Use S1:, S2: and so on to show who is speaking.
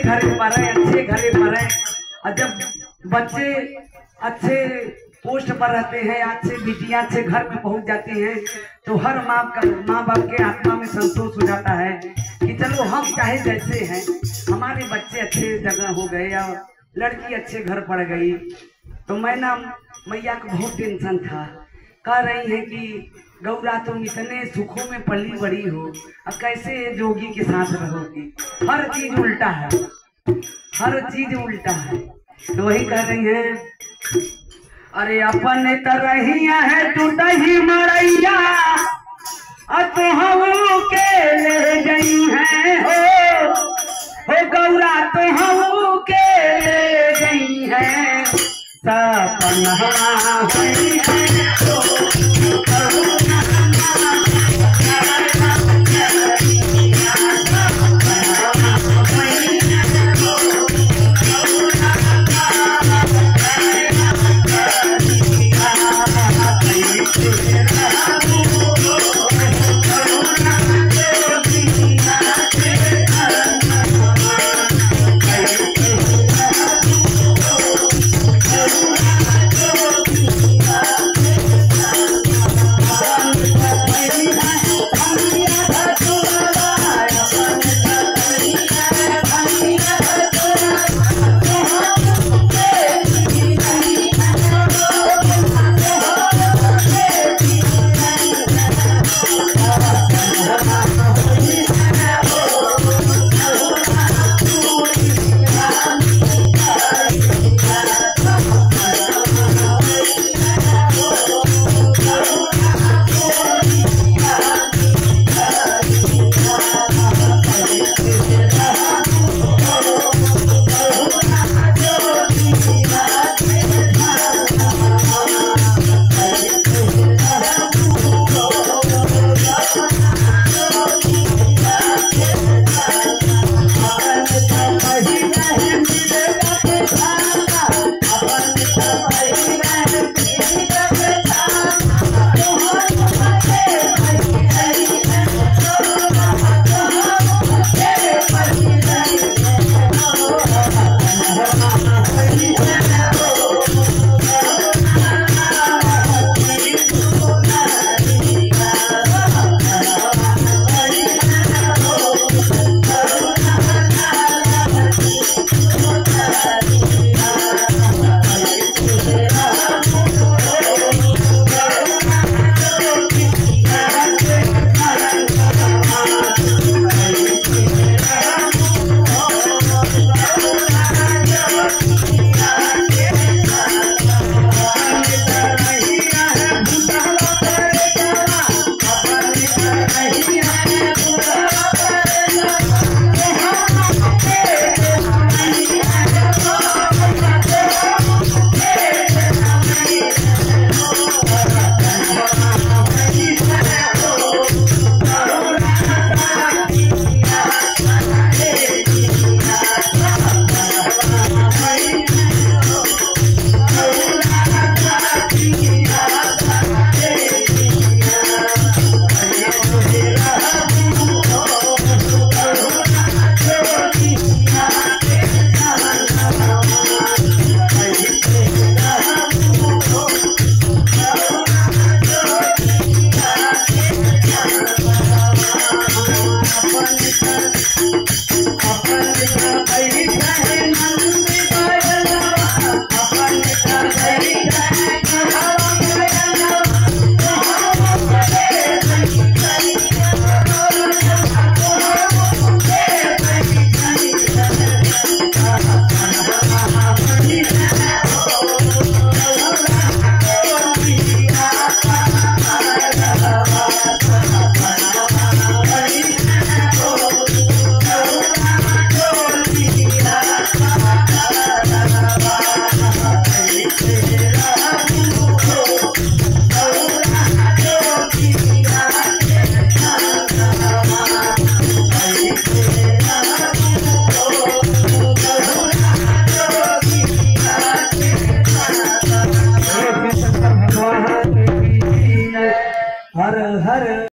S1: घरे पढ़े, अच्छे घरे पढ़े। और जब बच्चे अच्छे पोस्ट पर रहते हैं, अच्छे बिटियां अच्छे घर में पहुंच जाती हैं, तो हर माँ बाप के आत्मा में संतोष हो जाता है कि चलो हम चाहे जैसे हैं, हमारे बच्चे अच्छे जगह हो गए या लड़की अच्छे घर पड़ गई। तो मैं ना मैया को बहुत टेंशन था। कह रही है कि गौरा तुम इतने सुखों में पली बड़ी हो, अब कैसे जोगी के साथ रहोगी। हर चीज उल्टा है, हर चीज उल्टा है। तो वही कह रही है, अरे अपन तरहिया है टूट ही मरैया, तो के ले गई है हो गौरा, तो के ले गई है सपना हुई है